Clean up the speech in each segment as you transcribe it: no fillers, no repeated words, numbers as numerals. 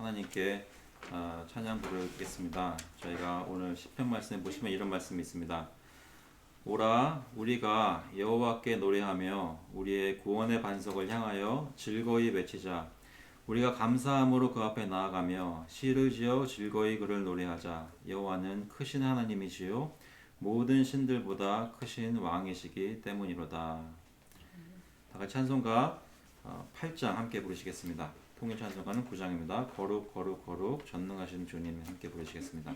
하나님께 찬양 부르겠습니다. 저희가 오늘 시편 말씀에 보시면 이런 말씀이 있습니다. 오라 우리가 여호와께 노래하며 우리의 구원의 반석을 향하여 즐거이 외치자. 우리가 감사함으로 그 앞에 나아가며 시를 지어 즐거이 그를 노래하자. 여호와는 크신 하나님이시요 모든 신들보다 크신 왕이시기 때문이로다. 다같이 찬송가 8장 함께 부르시겠습니다. 통일 찬송가는 9장입니다. 거룩 거룩 거룩 전능하신 주님 함께 부르시겠습니다.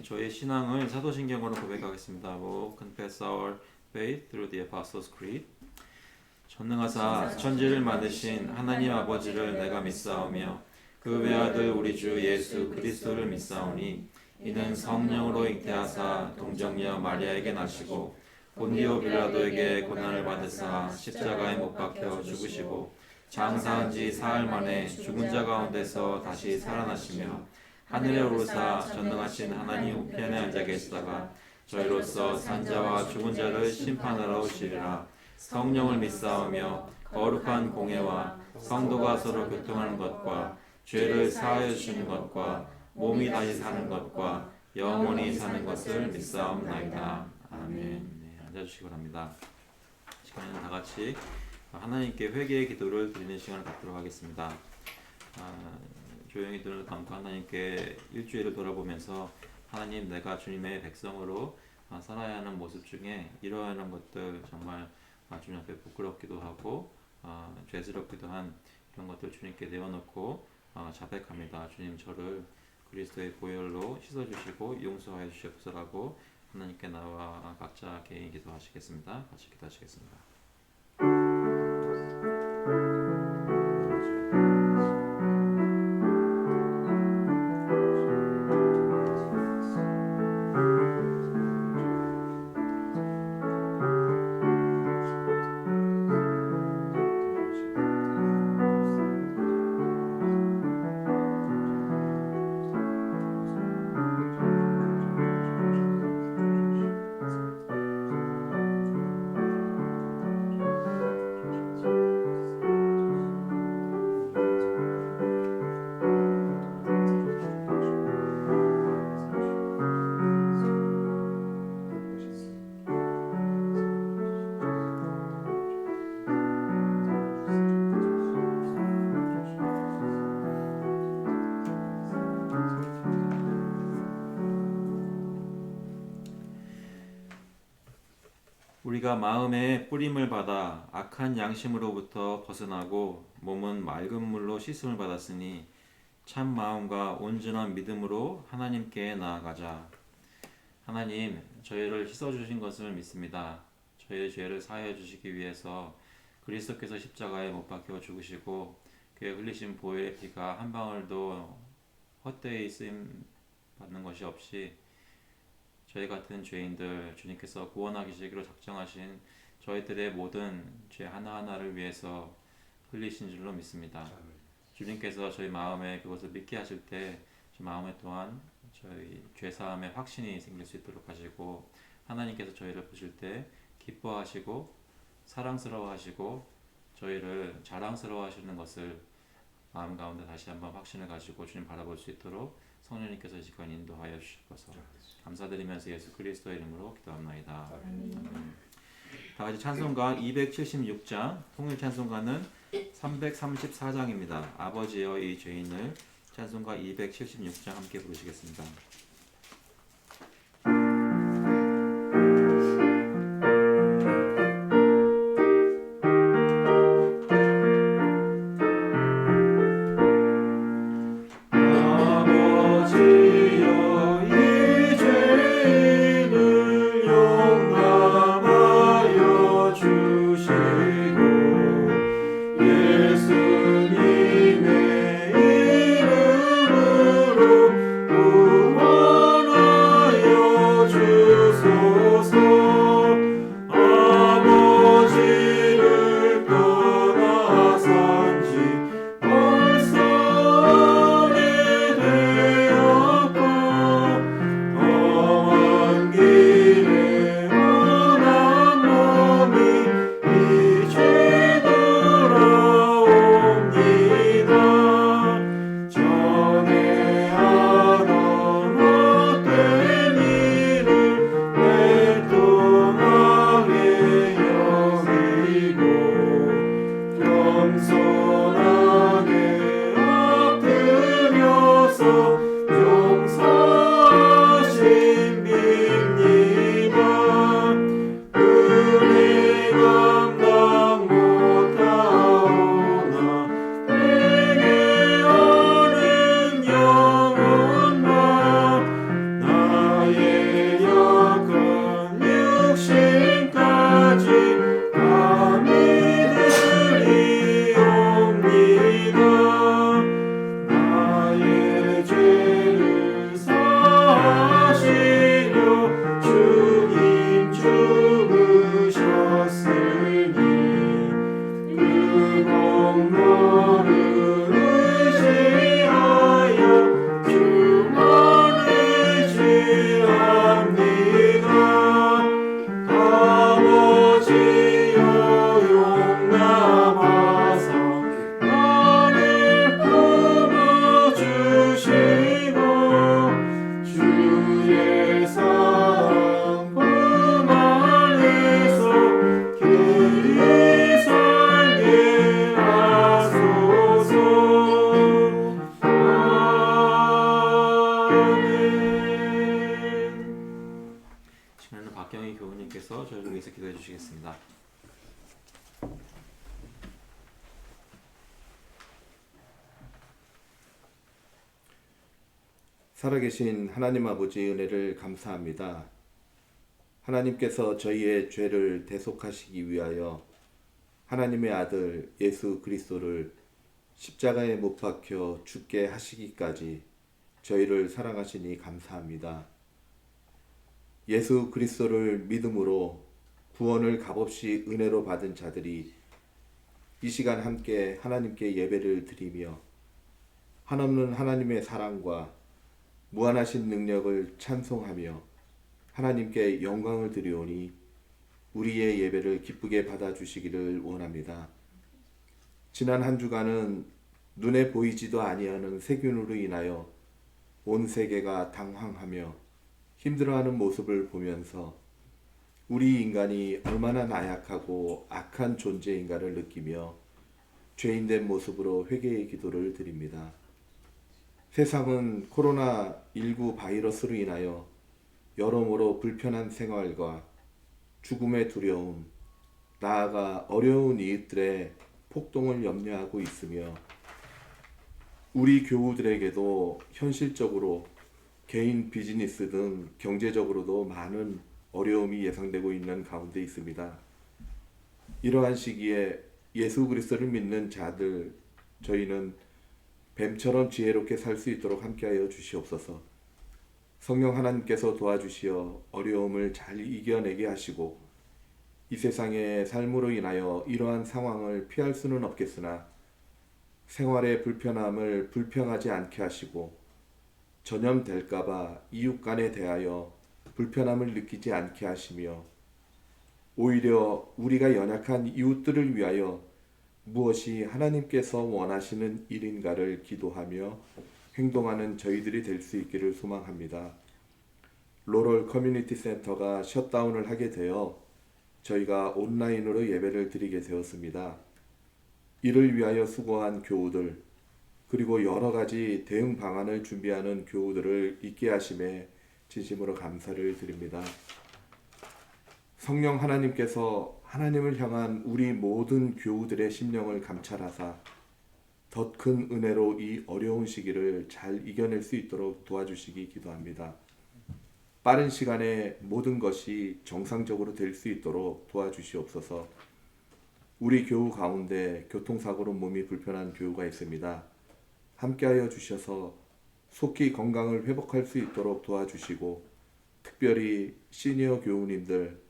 저희의 신앙을 사도신경으로 고백하겠습니다. We'll confess our faith through the Apostles' Creed. 전능하사 천지를 만드신 하나님 아버지를 내가 믿사오며 그 외아들 우리 주 예수 그리스도를 믿사오니 이는 성령으로 잉태하사 동정녀 마리아에게 나시고 본디오 빌라도에게 고난을 받으사 십자가에 못 박혀 죽으시고 장사한 지 사흘 만에 죽은 자 가운데서 다시 살아나시며 하늘에 오르사 전능하신 하나님 우편에 앉아 계시다가 저희로서 산자와 죽은 자를 심판하러 오시리라. 성령을 믿사오며 거룩한 공회와 성도가 서로 교통하는 것과 죄를 사하여 주시는 것과 몸이 다시 사는 것과 영원히 사는 것을 믿사옵나이다. 아멘. 네, 앉아주시기 바랍니다. 시간에는 다 같이 하나님께 회개의 기도를 드리는 시간을 갖도록 하겠습니다. 조용히 눈을 감고 하나님께 일주일을 돌아보면서 하나님 내가 주님의 백성으로 살아야 하는 모습 중에 이러한 것들 정말 주님 앞에 부끄럽기도 하고 죄스럽기도 한 이런 것들 주님께 내어놓고 자백합니다. 주님 저를 그리스도의 보혈로 씻어주시고 용서하여 주시옵소서라고 하나님께 나와 각자 개인 기도하시겠습니다. 같이 기도하시겠습니다. 우리가 마음에 뿌림을 받아 악한 양심으로부터 벗어나고 몸은 맑은 물로 씻음을 받았으니 참 마음과 온전한 믿음으로 하나님께 나아가자. 하나님, 저희를 씻어주신 것을 믿습니다. 저희의 죄를 사하여 주시기 위해서 그리스도께서 십자가에 못 박혀 죽으시고 그의 흘리신 보혈의 피가 한 방울도 헛되이 쓰임 받는 것이 없이 저희 같은 죄인들 주님께서 구원하시기로 작정하신 저희들의 모든 죄 하나하나를 위해서 흘리신 줄로 믿습니다. 주님께서 저희 마음에 그것을 믿게 하실 때 저희 마음에 또한 저희 죄사함의 확신이 생길 수 있도록 하시고 하나님께서 저희를 보실 때 기뻐하시고 사랑스러워하시고 저희를 자랑스러워하시는 것을 마음 가운데 다시 한번 확신을 가지고 주님 바라볼 수 있도록 성령님께서 이 시간 인도하여 주셔서 감사드리면서 예수 그리스도의 이름으로 기도합나이다. 다 같이 찬송가 276장 통일 찬송가는 334장입니다. 아버지여 이 죄인을 찬송가 276장 함께 부르시겠습니다. 저희를 위해서 기도해 주시겠습니다. 살아계신 하나님 아버지의 은혜를 감사합니다. 하나님께서 저희의 죄를 대속하시기 위하여 하나님의 아들 예수 그리스도를 십자가에 못 박혀 죽게 하시기까지 저희를 사랑하시니 감사합니다. 예수 그리스도를 믿음으로 구원을 값없이 은혜로 받은 자들이 이 시간 함께 하나님께 예배를 드리며 한없는 하나님의 사랑과 무한하신 능력을 찬송하며 하나님께 영광을 드리오니 우리의 예배를 기쁘게 받아주시기를 원합니다. 지난 한 주간은 눈에 보이지도 아니하는 세균으로 인하여 온 세계가 당황하며 힘들어하는 모습을 보면서 우리 인간이 얼마나 나약하고 악한 존재인가를 느끼며 죄인된 모습으로 회개의 기도를 드립니다. 세상은 코로나19 바이러스로 인하여 여러모로 불편한 생활과 죽음의 두려움, 나아가 어려운 이웃들의 폭동을 염려하고 있으며 우리 교우들에게도 현실적으로 개인 비즈니스 등 경제적으로도 많은 어려움이 예상되고 있는 가운데 있습니다. 이러한 시기에 예수 그리스도를 믿는 자들 저희는 뱀처럼 지혜롭게 살 수 있도록 함께하여 주시옵소서. 성령 하나님께서 도와주시어 어려움을 잘 이겨내게 하시고 이 세상의 삶으로 인하여 이러한 상황을 피할 수는 없겠으나 생활의 불편함을 불평하지 않게 하시고 전염될까봐 이웃 간에 대하여 불편함을 느끼지 않게 하시며 오히려 우리가 연약한 이웃들을 위하여 무엇이 하나님께서 원하시는 일인가를 기도하며 행동하는 저희들이 될 수 있기를 소망합니다. 로럴 커뮤니티 센터가 셧다운을 하게 되어 저희가 온라인으로 예배를 드리게 되었습니다. 이를 위하여 수고한 교우들 그리고 여러 가지 대응 방안을 준비하는 교우들을 있게 하심에 진심으로 감사를 드립니다. 성령 하나님께서 하나님을 향한 우리 모든 교우들의 심령을 감찰하사 더 큰 은혜로 이 어려운 시기를 잘 이겨낼 수 있도록 도와주시기 기도합니다. 빠른 시간에 모든 것이 정상적으로 될 수 있도록 도와주시옵소서. 우리 교우 가운데 교통사고로 몸이 불편한 교우가 있습니다. 함께하여 주셔서 속히 건강을 회복할 수 있도록 도와주시고 특별히 시니어 교우님들,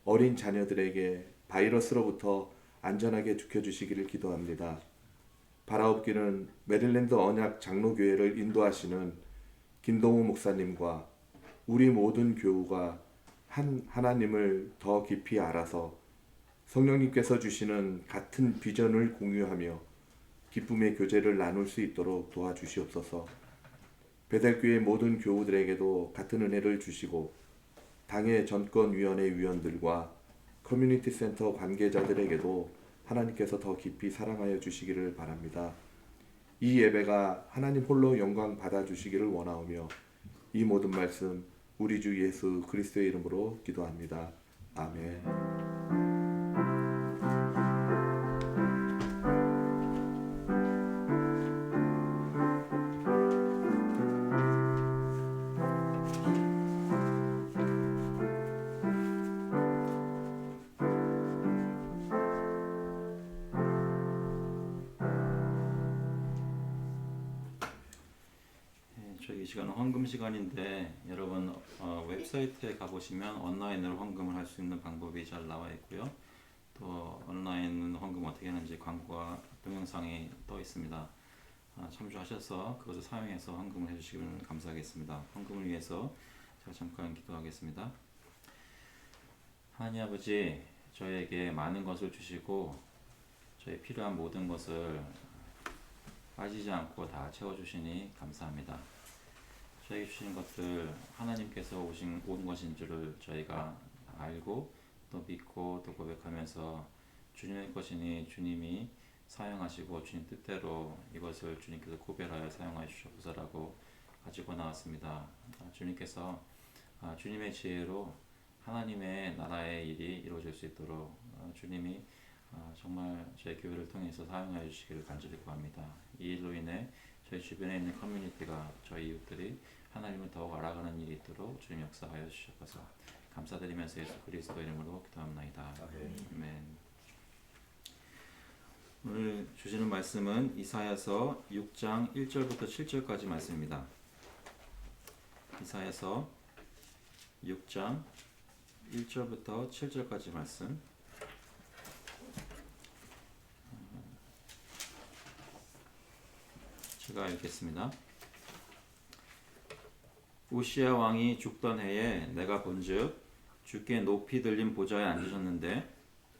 어린 자녀들에게 바이러스로부터 안전하게 지켜주시기를 기도합니다. 바라옵기는 메릴랜드 언약 장로교회를 인도하시는 김동우 목사님과 우리 모든 교우가 하나님을 더 깊이 알아서 성령님께서 주시는 같은 비전을 공유하며 기쁨의 교제를 나눌 수 있도록 도와주시옵소서. 베델교회 모든 교우들에게도 같은 은혜를 주시고 당의 전권위원회 위원들과 커뮤니티 센터 관계자들에게도 하나님께서 더 깊이 사랑하여 주시기를 바랍니다. 이 예배가 하나님 홀로 영광 받아주시기를 원하오며 이 모든 말씀 우리 주 예수 그리스도의 이름으로 기도합니다. 아멘. 저희 시간은 헌금 시간인데 여러분 웹사이트에 가보시면 온라인으로 헌금을 할 수 있는 방법이 잘 나와 있고요. 또 온라인 헌금 어떻게 하는지 광고가 동영상이 떠 있습니다. 참조하셔서 그것을 사용해서 헌금을 해주시면 감사하겠습니다. 헌금을 위해서 제가 잠깐 기도하겠습니다. 하나님 아버지, 저에게 많은 것을 주시고 저희 필요한 모든 것을 빠지지 않고 다 채워주시니 감사합니다. 저에게 주신 것들 하나님께서 온 것인 줄을 저희가 알고 또 믿고 또 고백하면서 주님의 것이니 주님이 사용하시고 주님 뜻대로 이것을 주님께서 구별하여 사용하여 주셔서라고 가지고 나왔습니다. 주님께서 주님의 지혜로 하나님의 나라의 일이 이루어질 수 있도록 주님이 정말 저희 교회를 통해서 사용하여 주시기를 간절히 구합니다. 이 일로 인해 저희 주변에 있는 커뮤니티가 저희 이웃들이 하나님을 더욱 알아가는 일이 있도록 주님 역사하여 주셔서 감사드리면서 예수 그리스도 이름으로 기도합나이다. 아멘. 오늘 주시는 말씀은 이사야서 6장 1절부터 7절까지 말씀입니다. 이사야서 6장 1절부터 7절까지 말씀. 제가 읽겠습니다. 우시야 왕이 죽던 해에 내가 본즉 주께 높이 들린 보좌에 앉으셨는데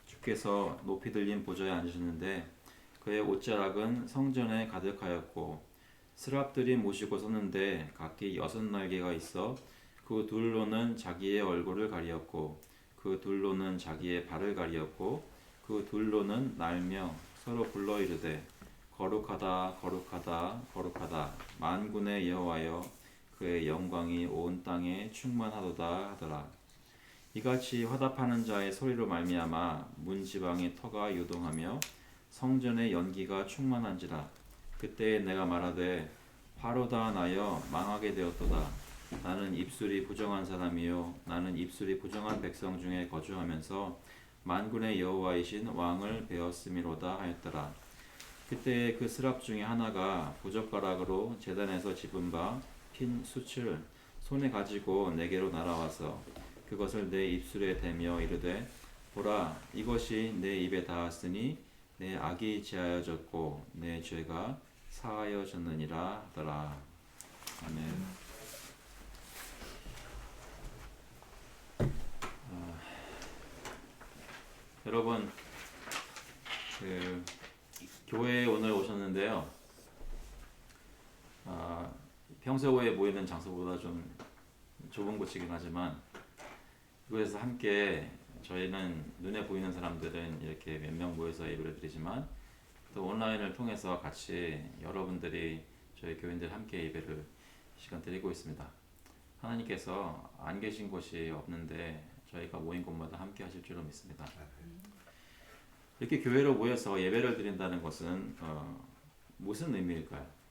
주께서 높이 들린 보좌에 앉으셨는데 그의 옷자락은 성전에 가득하였고 스랍들이 모시고 섰는데 각기 6날개가 있어 그 둘로는 자기의 얼굴을 가리었고 그 둘로는 자기의 발을 가리었고 그 둘로는 날며 서로 불러 이르되 거룩하다 거룩하다 거룩하다 만군의 여호와여 그의 영광이 온 땅에 충만하도다 하더라. 이같이 화답하는 자의 소리로 말미암아 문 지방의 터가 요동하며 성전의 연기가 충만한지라. 그때에 내가 말하되 화로다 나여 망하게 되었도다. 나는 입술이 부정한 사람이요 나는 입술이 부정한 백성 중에 거주하면서 만군의 여호와이신 왕을 배웠음이로다 하였더라. 그때에 그 스랍 중에 하나가 부젓가락으로 제단에서 집은 바 핀 숯을 손에 가지고 내게로 날아와서 그것을 내 입술에 대며 이르되 보라 이것이 내 입에 닿았으니 내 악이 제하여졌고 내 죄가 사하여졌느니라 하더라. 아멘. 여러분 교회에 오늘 오셨는데요. 평소에 모이는 장소보다 좀 좁은 곳이긴 하지만 이곳에서 함께 저희는 눈에 보이는 사람들은 이렇게 몇 명 모여서 예배를 드리지만 또 온라인을 통해서 같이 여러분들이 저희 교인들 함께 예배를 시간 드리고 있습니다. 하나님께서 안 계신 곳이 없는데 저희가 모인 곳마다 함께 하실 줄로 믿습니다. 이렇게 교회로 모여서 예배를 드린다는 것은 무슨 의미일까요?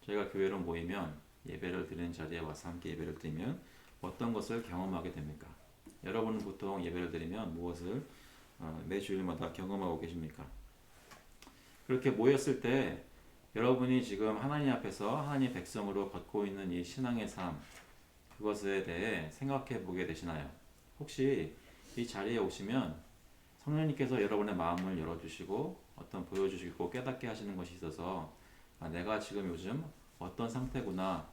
저희가 교회로 모이면 예배를 드리는 자리에 와서 함께 예배를 드리면 어떤 것을 경험하게 됩니까? 여러분은 보통 예배를 드리면 무엇을 매 주일마다 경험하고 계십니까? 그렇게 모였을 때 여러분이 지금 하나님 앞에서 하나님의 백성으로 걷고 있는 이 신앙의 삶 그것에 대해 생각해 보게 되시나요? 혹시 이 자리에 오시면 성령님께서 여러분의 마음을 열어주시고 어떤 보여주시고 깨닫게 하시는 것이 있어서 내가 지금 요즘 어떤 상태구나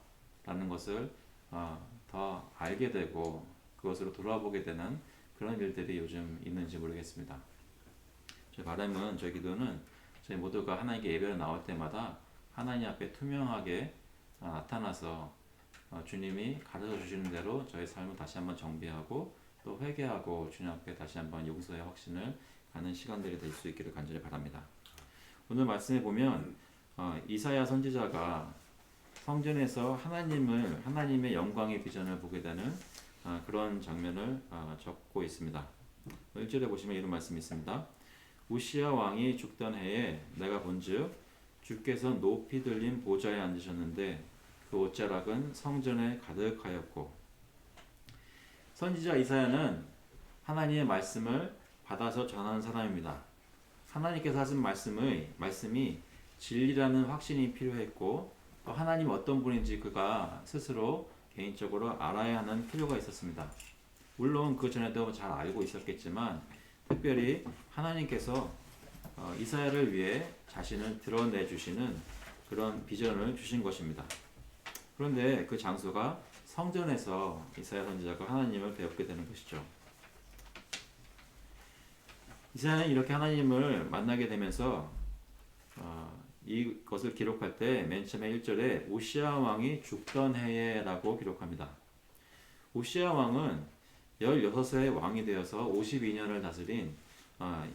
라는 것을 더 알게 되고 그것으로 돌아보게 되는 그런 일들이 요즘 있는지 모르겠습니다. 저희 바람은 저희 기도는 저희 모두가 하나님께 예배를 나올 때마다 하나님 앞에 투명하게 나타나서 주님이 가르쳐 주시는 대로 저희 삶을 다시 한번 정비하고 또 회개하고 주님 앞에 다시 한번 용서의 확신을 가는 시간들이 될 수 있기를 간절히 바랍니다. 오늘 말씀에 보면 이사야 선지자가 성전에서 하나님의 영광의 비전을 보게 되는 그런 장면을 적고 있습니다. 1절에 보시면 이런 말씀이 있습니다. 우시야 왕이 죽던 해에 내가 본즉 주께서 높이 들린 보좌에 앉으셨는데 그 옷자락은 성전에 가득하였고. 선지자 이사야는 하나님의 말씀을 받아서 전하는 사람입니다. 하나님께서 하신 말씀이 진리라는 확신이 필요했고 또 하나님 어떤 분인지 그가 스스로 개인적으로 알아야 하는 필요가 있었습니다. 물론 그 전에도 잘 알고 있었겠지만 특별히 하나님께서 이사야를 위해 자신을 드러내 주시는 그런 비전을 주신 것입니다. 그런데 그 장소가 성전에서 이사야 선지자가 하나님을 배웠게 되는 것이죠. 이사야는 이렇게 하나님을 만나게 되면서 이것을 기록할 때 맨 처음에 1절에 우시야 왕이 죽던 해에 라고 기록합니다. 우시야 왕은 16세의 왕이 되어서 52년을 다스린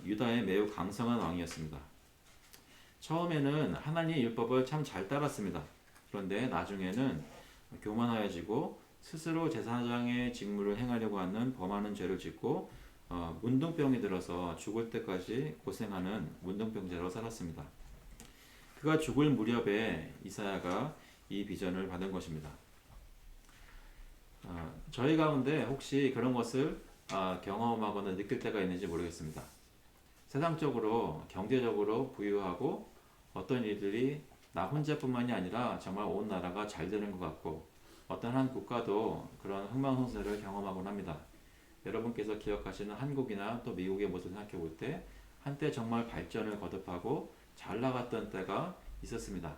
유다의 매우 강성한 왕이었습니다. 처음에는 하나님의 율법을 참 잘 따랐습니다. 그런데 나중에는 교만하여지고 스스로 제사장의 직무를 행하려고 하는 범하는 죄를 짓고 문둥병이 들어서 죽을 때까지 고생하는 문둥병자로 살았습니다. 그가 죽을 무렵에 이사야가 이 비전을 받은 것입니다. 저희 가운데 혹시 그런 것을 경험하거나 느낄 때가 있는지 모르겠습니다. 세상적으로 경제적으로 부유하고 어떤 일들이 나 혼자뿐만이 아니라 정말 온 나라가 잘 되는 것 같고 어떤 한 국가도 그런 흥망성쇠를 경험하곤 합니다. 여러분께서 기억하시는 한국이나 또 미국의 모습을 생각해 볼 때 한때 정말 발전을 거듭하고 잘 나갔던 때가 있었습니다.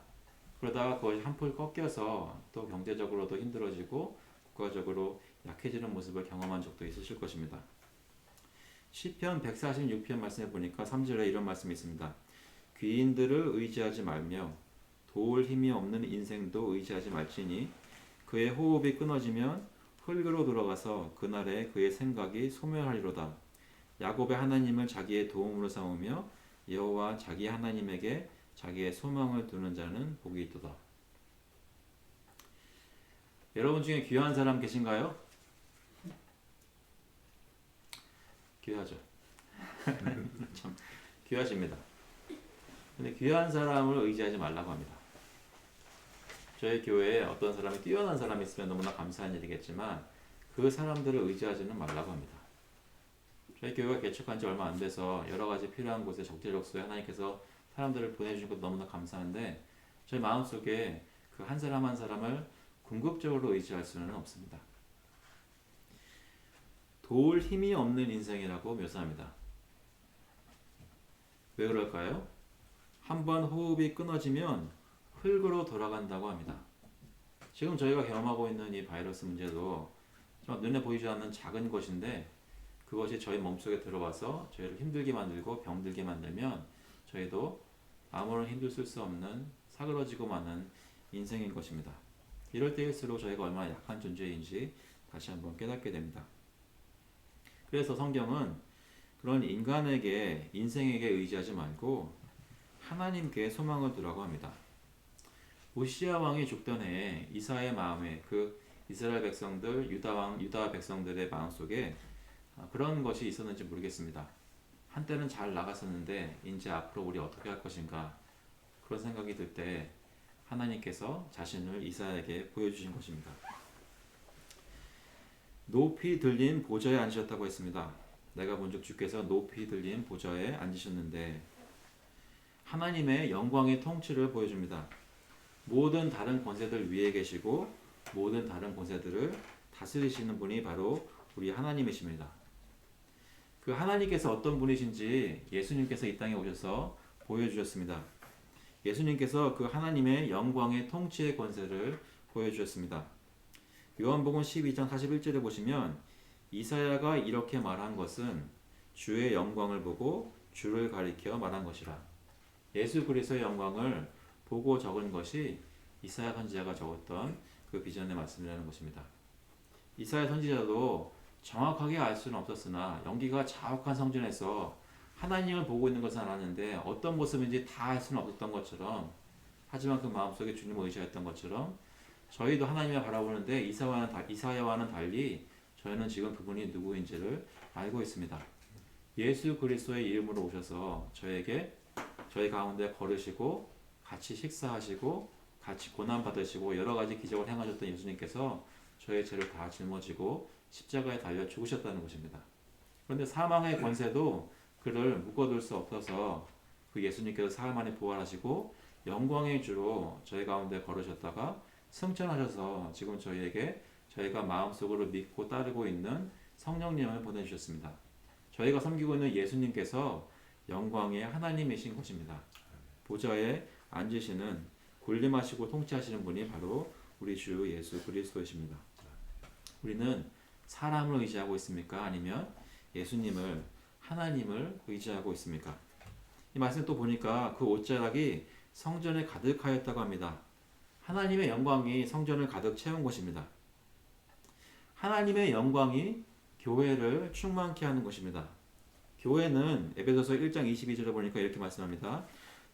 그러다가 그것이 한풀 꺾여서 또 경제적으로도 힘들어지고 국가적으로 약해지는 모습을 경험한 적도 있으실 것입니다. 시편 146편 말씀에 보니까 3절에 이런 말씀이 있습니다. 귀인들을 의지하지 말며 도울 힘이 없는 인생도 의지하지 말지니 그의 호흡이 끊어지면 흙으로 돌아가서 그날에 그의 생각이 소멸하리로다. 야곱의 하나님을 자기의 도움으로 삼으며 여호와 자기 하나님에게 자기의 소망을 두는 자는 복이 있도다. 여러분 중에 귀한 사람 계신가요? 귀하죠. 참 귀하십니다. 근데 귀한 사람을 의지하지 말라고 합니다. 저희 교회에 어떤 사람이 뛰어난 사람이 있으면 너무나 감사한 일이겠지만 그 사람들을 의지하지는 말라고 합니다. 저희 교회가 개척한 지 얼마 안 돼서 여러 가지 필요한 곳에 적재적소에 하나님께서 사람들을 보내주신 것도 너무나 감사한데 저희 마음속에 그 한 사람 한 사람을 궁극적으로 의지할 수는 없습니다. 도울 힘이 없는 인생이라고 묘사합니다. 왜 그럴까요? 한번 호흡이 끊어지면 흙으로 돌아간다고 합니다. 지금 저희가 경험하고 있는 이 바이러스 문제도 정말 눈에 보이지 않는 작은 것인데 그것이 저희 몸속에 들어와서 저희를 힘들게 만들고 병들게 만들면 저희도 아무런 힘도 쓸 수 없는 사그러지고 마는 인생인 것입니다. 이럴 때일수록 저희가 얼마나 약한 존재인지 다시 한번 깨닫게 됩니다. 그래서 성경은 그런 인간에게 인생에게 의지하지 말고 하나님께 소망을 두라고 합니다. 우시야 왕이 죽던 해에 이사의 마음에 그 이스라엘 백성들 유다 백성들의 마음속에 그런 것이 있었는지 모르겠습니다. 한때는 잘 나갔었는데 이제 앞으로 우리 어떻게 할 것인가 그런 생각이 들 때 하나님께서 자신을 이사야에게 보여주신 것입니다. 높이 들린 보좌에 앉으셨다고 했습니다. 내가 본즉 주께서 높이 들린 보좌에 앉으셨는데 하나님의 영광의 통치를 보여줍니다. 모든 다른 권세들 위에 계시고 모든 다른 권세들을 다스리시는 분이 바로 우리 하나님이십니다. 그 하나님께서 어떤 분이신지 예수님께서 이 땅에 오셔서 보여주셨습니다. 예수님께서 그 하나님의 영광의 통치의 권세를 보여주셨습니다. 요한복음 12장 41절에 보시면 이사야가 이렇게 말한 것은 주의 영광을 보고 주를 가리켜 말한 것이라. 예수 그리스도의 영광을 보고 적은 것이 이사야 선지자가 적었던 그 비전의 말씀이라는 것입니다. 이사야 선지자도 정확하게 알 수는 없었으나 연기가 자욱한 성전에서 하나님을 보고 있는 것은 알았는데 어떤 모습인지 다 알 수는 없었던 것처럼 하지만 그 마음속에 주님을 의지했던 것처럼 저희도 하나님을 바라보는데 이사야와는 달리 저희는 지금 그분이 누구인지를 알고 있습니다. 예수 그리스도의 이름으로 오셔서 저희 가운데 걸으시고 같이 식사하시고 같이 고난 받으시고 여러 가지 기적을 행하셨던 예수님께서 저의 죄를 다 짊어지고 십자가에 달려 죽으셨다는 것입니다. 그런데 사망의 권세도 그를 묶어둘 수 없어서 그 예수님께서 사흘 만에 부활하시고 영광의 주로 저희 가운데 걸으셨다가 승천하셔서 지금 저희에게 저희가 마음속으로 믿고 따르고 있는 성령님을 보내주셨습니다. 저희가 섬기고 있는 예수님께서 영광의 하나님이신 것입니다. 보좌에 앉으시는 군림하시고 통치하시는 분이 바로 우리 주 예수 그리스도이십니다. 우리는 사람을 의지하고 있습니까? 아니면 예수님을 하나님을 의지하고 있습니까? 이 말씀 또 보니까 그 옷자락이 성전에 가득하였다고 합니다. 하나님의 영광이 성전을 가득 채운 것입니다. 하나님의 영광이 교회를 충만케 하는 것입니다. 교회는 에베소서 1장 22절에 보니까 이렇게 말씀합니다.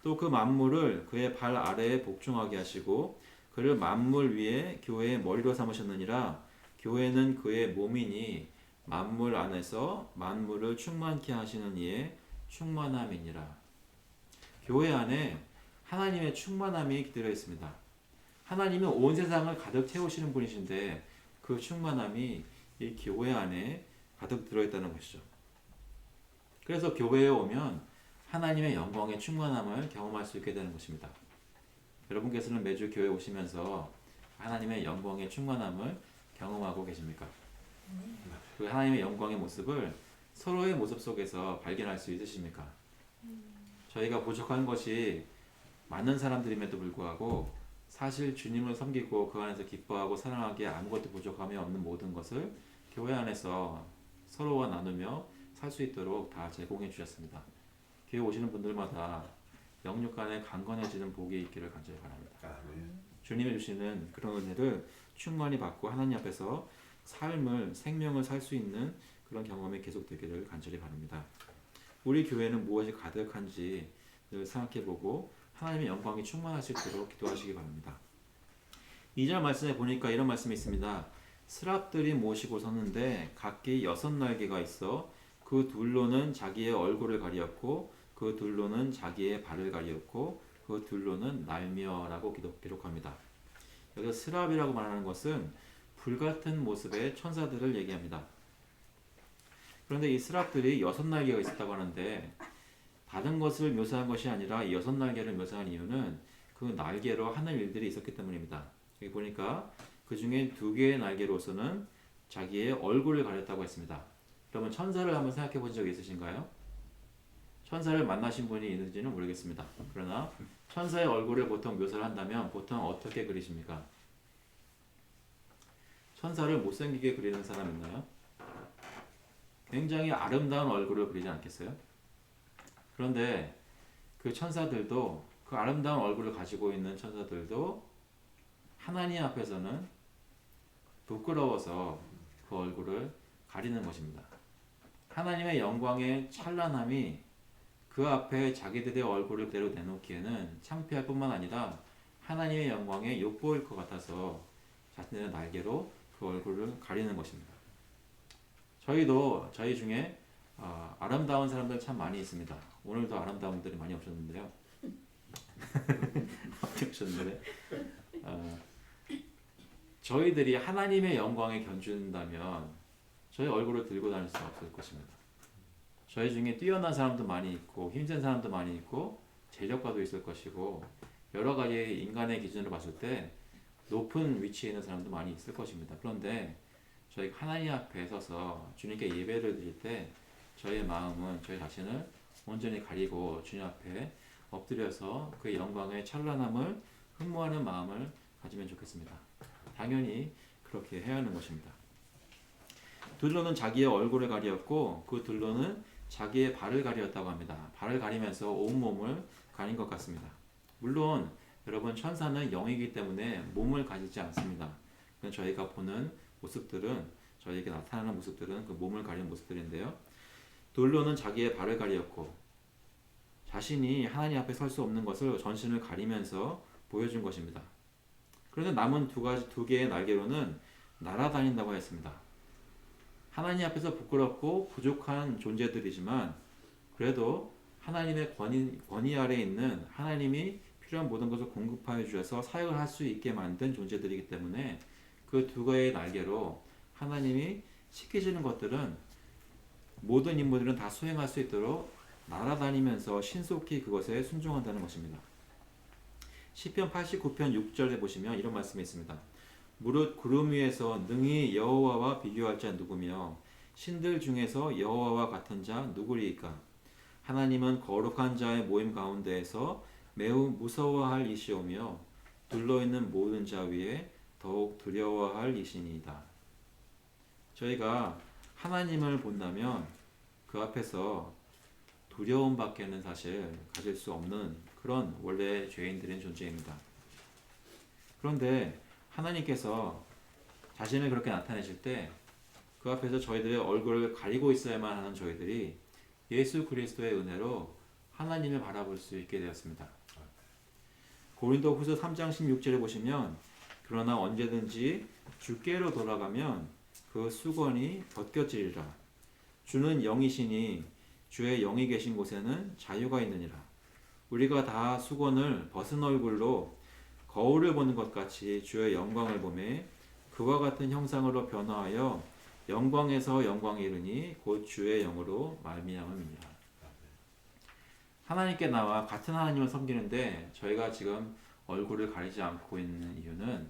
또 그 만물을 그의 발 아래에 복종하게 하시고 그를 만물 위에 교회의 머리로 삼으셨느니라. 교회는 그의 몸이니 만물 안에서 만물을 충만케 하시는 이의 충만함이니라. 교회 안에 하나님의 충만함이 들어 있습니다. 하나님은 온 세상을 가득 채우시는 분이신데 그 충만함이 이 교회 안에 가득 들어 있다는 것이죠. 그래서 교회에 오면 하나님의 영광의 충만함을 경험할 수 있게 되는 것입니다. 여러분께서는 매주 교회 오시면서 하나님의 영광의 충만함을 경험하고 계십니까? 그 하나님의 영광의 모습을 서로의 모습 속에서 발견할 수 있으십니까? 저희가 부족한 것이 많은 사람들임에도 불구하고 사실 주님을 섬기고 그 안에서 기뻐하고 사랑하기에 아무것도 부족함이 없는 모든 것을 교회 안에서 서로와 나누며 살 수 있도록 다 제공해 주셨습니다. 교회 오시는 분들마다 영육 간에 강건해지는 복이 있기를 간절히 바랍니다. 주님이 주시는 그런 은혜를 충만히 받고 하나님 앞에서 생명을 살 수 있는 그런 경험이 계속되기를 간절히 바랍니다. 우리 교회는 무엇이 가득한지 늘 생각해보고 하나님의 영광이 충만할 수 있도록 기도하시기 바랍니다. 2절 말씀에 보니까 이런 말씀이 있습니다. 스랍들이 모시고 섰는데 각기 6날개가 있어 그 둘로는 자기의 얼굴을 가리었고 그 둘로는 자기의 발을 가리었고 그 둘로는 날며라고 기록합니다. 여기서 스랍이라고 말하는 것은 불같은 모습의 천사들을 얘기합니다. 그런데 이 스랍들이 6날개가 있었다고 하는데 다른 것을 묘사한 것이 아니라 이 6날개를 묘사한 이유는 그 날개로 하는 일들이 있었기 때문입니다. 여기 보니까 그 중에 2개의 날개로서는 자기의 얼굴을 가렸다고 했습니다. 그러면 천사를 한번 생각해 본 적이 있으신가요? 천사를 만나신 분이 있는지는 모르겠습니다. 그러나 천사의 얼굴을 보통 묘사를 한다면 보통 어떻게 그리십니까? 천사를 못생기게 그리는 사람 있나요? 굉장히 아름다운 얼굴을 그리지 않겠어요? 그런데 그 천사들도 그 아름다운 얼굴을 가지고 있는 천사들도 하나님 앞에서는 부끄러워서 그 얼굴을 가리는 것입니다. 하나님의 영광의 찬란함이 그 앞에 자기들의 얼굴을 그대로 내놓기에는 창피할 뿐만 아니라 하나님의 영광에 욕보일 것 같아서 자신의 날개로 그 얼굴을 가리는 것입니다. 저희도 저희 중에 아름다운 사람들 참 많이 있습니다. 오늘도 아름다운 분들이 많이 오셨는데요. 오셨는데 저희들이 하나님의 영광에 견준다면 저희 얼굴을 들고 다닐 수 없을 것입니다. 저희 중에 뛰어난 사람도 많이 있고 힘센 사람도 많이 있고 재력가도 있을 것이고 여러 가지 인간의 기준으로 봤을 때 높은 위치에 있는 사람도 많이 있을 것입니다. 그런데 저희가 하나님 앞에 서서 주님께 예배를 드릴 때 저희의 마음은 저희 자신을 온전히 가리고 주님 앞에 엎드려서 그 영광의 찬란함을 흠모하는 마음을 가지면 좋겠습니다. 당연히 그렇게 해야 하는 것입니다. 둘로는 자기의 얼굴을 가리었고 그 둘로는 자기의 발을 가리었다고 합니다. 발을 가리면서 온몸을 가린 것 같습니다. 물론 여러분 천사는 영이기 때문에 몸을 가리지 않습니다. 저희가 보는 모습들은 저희에게 나타나는 모습들은 그 몸을 가리는 모습들인데요. 둘로는 자기의 발을 가리었고 자신이 하나님 앞에 설 수 없는 것을 전신을 가리면서 보여준 것입니다. 그런데 남은 두 개의 날개로는 날아다닌다고 했습니다. 하나님 앞에서 부끄럽고 부족한 존재들이지만 그래도 하나님의 권위 아래에 있는 하나님이 필요한 모든 것을 공급하여 주셔서 사역을 할 수 있게 만든 존재들이기 때문에 그 2개의 날개로 하나님이 시키시는 것들은 모든 인물들은 다 수행할 수 있도록 날아다니면서 신속히 그것에 순종한다는 것입니다. 시편 89편 6절에 보시면 이런 말씀이 있습니다. 무릇 구름 위에서 능히 여호와와 비교할 자 누구며 신들 중에서 여호와와 같은 자 누구리이까? 하나님은 거룩한 자의 모임 가운데에서 매우 무서워할 이시오며 둘러있는 모든 자 위에 더욱 두려워할 이시니이다. 저희가 하나님을 본다면 그 앞에서 두려움밖에는 사실 가질 수 없는 그런 원래 죄인들인 존재입니다. 그런데 하나님께서 자신을 그렇게 나타내실 때 그 앞에서 저희들의 얼굴을 가리고 있어야만 하는 저희들이 예수 그리스도의 은혜로 하나님을 바라볼 수 있게 되었습니다. 고린도 후서 3장 16절에 보시면 그러나 언제든지 주께로 돌아가면 그 수건이 벗겨지리라. 주는 영이시니 주의 영이 계신 곳에는 자유가 있느니라. 우리가 다 수건을 벗은 얼굴로 거울을 보는 것 같이 주의 영광을 보매 그와 같은 형상으로 변화하여 영광에서 영광에 이르니 곧 주의 영으로 말미암음이니라. 하나님께 나와 같은 하나님을 섬기는데 저희가 지금 얼굴을 가리지 않고 있는 이유는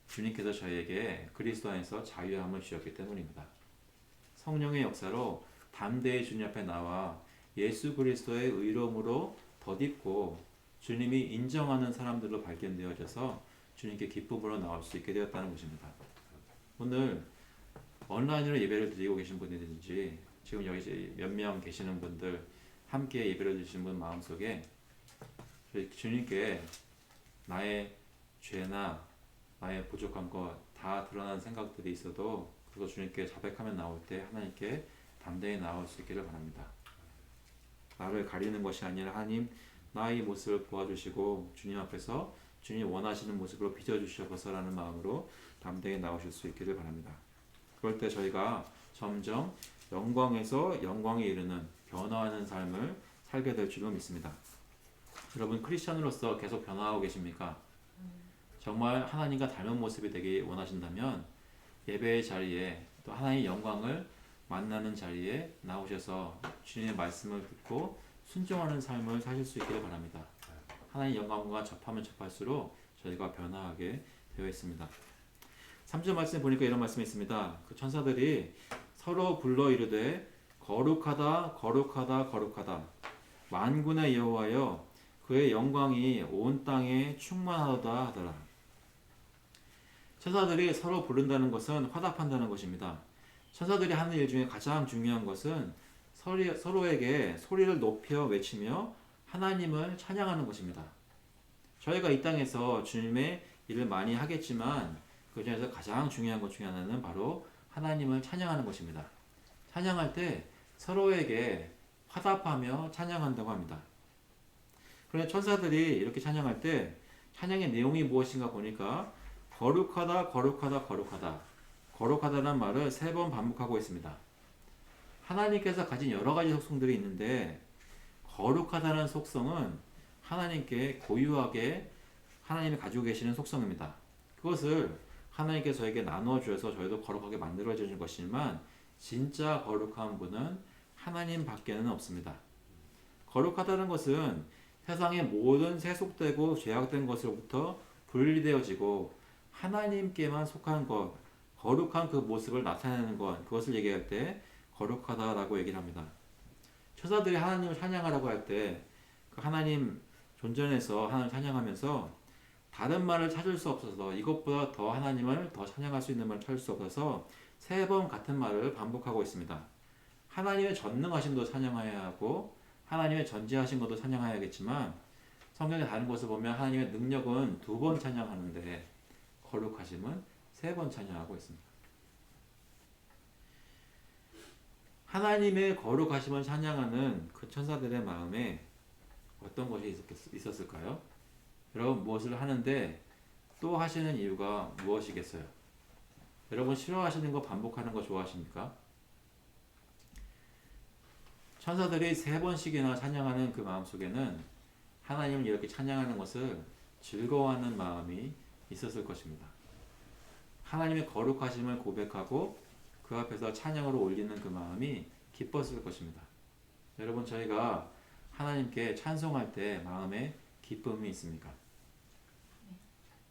주님께서 저희에게 그리스도 안에서 자유함을 주셨기 때문입니다. 성령의 역사로 담대히 주님 앞에 나와 예수 그리스도의 의로움으로 덧입고 주님이 인정하는 사람들로 발견되어져서 주님께 기쁨으로 나올 수 있게 되었다는 것입니다. 오늘 온라인으로 예배를 드리고 계신 분이든지 지금 여기 몇 명 계시는 분들 함께 예배를 드리신 분 마음속에 주님께 나의 죄나 나의 부족한 것 다 드러난 생각들이 있어도 그거 주님께 자백하며 나올 때 하나님께 담대히 나올 수 있기를 바랍니다. 나를 가리는 것이 아니라 하나님 나의 모습을 보아주시고 주님 앞에서 주님 원하시는 모습으로 빚어주셔서라는 마음으로 담대히 나오실 수 있기를 바랍니다. 그럴 때 저희가 점점 영광에서 영광에 이르는 변화하는 삶을 살게 될 줄로 믿습니다. 여러분 크리스천으로서 계속 변화하고 계십니까? 정말 하나님과 닮은 모습이 되기 원하신다면 예배의 자리에 또 하나님의 영광을 만나는 자리에 나오셔서 주님의 말씀을 듣고 순종하는 삶을 사실 수 있기를 바랍니다. 하나님의 영광과 접하면 접할수록 저희가 변화하게 되어 있습니다. 3절 말씀 보니까 이런 말씀이 있습니다. 그 천사들이 서로 불러 이르되 거룩하다 거룩하다 거룩하다 만군의 여호와여 그의 영광이 온 땅에 충만하도다 하더라. 천사들이 서로 부른다는 것은 화답한다는 것입니다. 천사들이 하는 일 중에 가장 중요한 것은 서로에게 소리를 높여 외치며 하나님을 찬양하는 것입니다. 저희가 이 땅에서 주님의 일을 많이 하겠지만 그 중에서 가장 중요한 것 중에 하나는 바로 하나님을 찬양하는 것입니다. 찬양할 때 서로에게 화답하며 찬양한다고 합니다. 그런데 천사들이 이렇게 찬양할 때 찬양의 내용이 무엇인가 보니까 거룩하다 거룩하다 거룩하다 거룩하다는 말을 3번 반복하고 있습니다. 하나님께서 가진 여러 가지 속성들이 있는데 거룩하다는 속성은 하나님께 고유하게 하나님이 가지고 계시는 속성입니다. 그것을 하나님께서 저에게 나누어 주셔서 저희도 거룩하게 만들어 주신 것이지만 진짜 거룩한 분은 하나님 밖에는 없습니다. 거룩하다는 것은 세상의 모든 세속되고 죄악된 것으로부터 분리되어지고 하나님께만 속한 것, 거룩한 그 모습을 나타내는 것, 그것을 얘기할 때 거룩하다라고 얘기를 합니다. 천사들이 하나님을 찬양하라고 할 때 그 하나님 존전에서 하나님을 찬양하면서 다른 말을 찾을 수 없어서 이것보다 더 하나님을 더 찬양할 수 있는 말을 찾을 수 없어서 3번 같은 말을 반복하고 있습니다. 하나님의 전능하심도 찬양해야 하고 하나님의 전지하신 것도 찬양해야겠지만 성경의 다른 곳을 보면 하나님의 능력은 2번 찬양하는데 거룩하심은 3번 찬양하고 있습니다. 하나님의 거룩하심을 찬양하는 그 천사들의 마음에 어떤 것이 있었을까요? 여러분 무엇을 하는데 또 하시는 이유가 무엇이겠어요? 여러분 싫어하시는 거 반복하는 거 좋아하십니까? 천사들이 3번씩이나 찬양하는 그 마음 속에는 하나님을 이렇게 찬양하는 것을 즐거워하는 마음이 있었을 것입니다. 하나님의 거룩하심을 고백하고 그 앞에서 찬양으로 올리는 그 마음이 기뻤을 것입니다. 여러분 저희가 하나님께 찬송할 때 마음에 기쁨이 있습니까?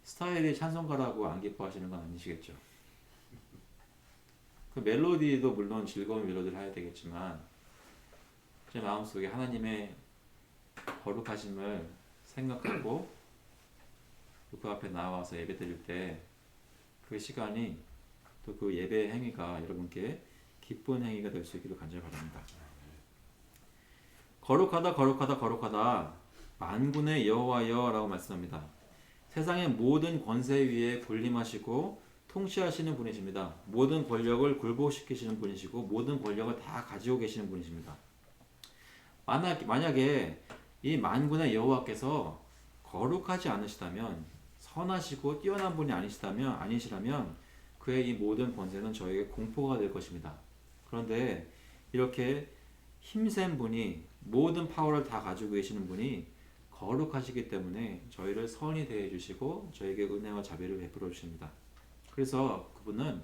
스타일이 찬송가라고 안 기뻐하시는 건 아니시겠죠? 그 멜로디도 물론 즐거운 멜로디를 해야 되겠지만 제 마음속에 하나님의 거룩하심을 생각하고 그 앞에 나와서 예배 드릴 때 그 시간이 또 그 예배 행위가 여러분께 기쁜 행위가 될 수 있기를 간절히 바랍니다. 거룩하다 거룩하다 거룩하다 만군의 여호와여 라고 말씀합니다. 세상의 모든 권세 위에 군림하시고 통치하시는 분이십니다. 모든 권력을 굴복시키시는 분이시고 모든 권력을 다 가지고 계시는 분이십니다. 만약에 이 만군의 여호와께서 거룩하지 않으시다면 선하시고 뛰어난 분이 아니시라면 그의 이 모든 권세는 저에게 공포가 될 것입니다. 그런데 이렇게 힘센 분이 모든 파워를 다 가지고 계시는 분이 거룩하시기 때문에 저희를 선히 대해 주시고 저에게 은혜와 자비를 베풀어 주십니다. 그래서 그분은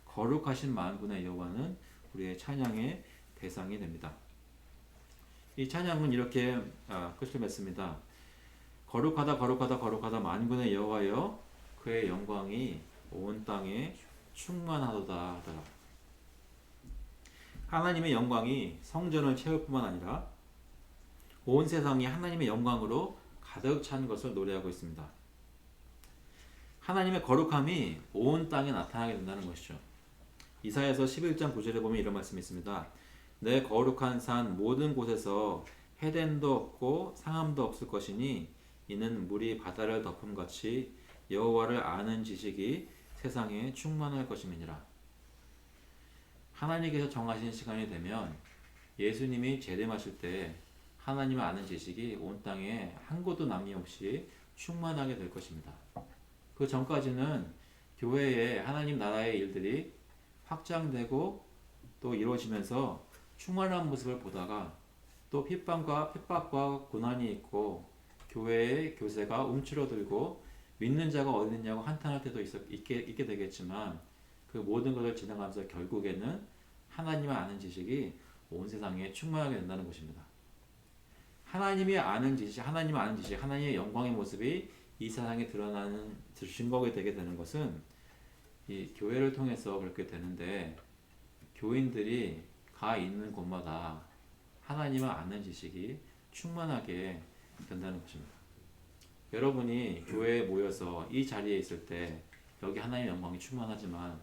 거룩하신 만군의 여호와는 우리의 찬양의 대상이 됩니다. 이 찬양은 이렇게 끝을 맺습니다. 거룩하다 거룩하다 거룩하다 만군의 여호와여 그의 영광이 온 땅에 충만하도다 하더라. 하나님의 영광이 성전을 채울 뿐만 아니라 온 세상이 하나님의 영광으로 가득 찬 것을 노래하고 있습니다. 하나님의 거룩함이 온 땅에 나타나게 된다는 것이죠. 이사야서 11장 9절에 보면 이런 말씀이 있습니다. 내 거룩한 산 모든 곳에서 해됨도 없고 상함도 없을 것이니 이는 물이 바다를 덮음같이 여호와를 아는 지식이 세상에 충만할 것임이니라. 하나님께서 정하신 시간이 되면 예수님이 재림하실 때 하나님을 아는 지식이 온 땅에 한 곳도 남김없이 충만하게 될 것입니다. 그 전까지는 교회에 하나님 나라의 일들이 확장되고 또 이루어지면서 충만한 모습을 보다가 또 핍박과 고난이 있고 교회의 교세가 움츠러들고 믿는 자가 어디 있냐고 한탄할 때도 있게 되겠지만 그 모든 것을 지나가면서 결국에는 하나님을 아는 지식이 온 세상에 충만하게 된다는 것입니다. 하나님을 아는 지식, 하나님의 영광의 모습이 이 세상에 드러나는 증거가 되게 되는 것은 이 교회를 통해서 그렇게 되는데 교인들이 가 있는 곳마다 하나님을 아는 지식이 충만하게 된다는 것입니다. 여러분이 교회에 모여서 이 자리에 있을 때 여기 하나님의 영광이 충만하지만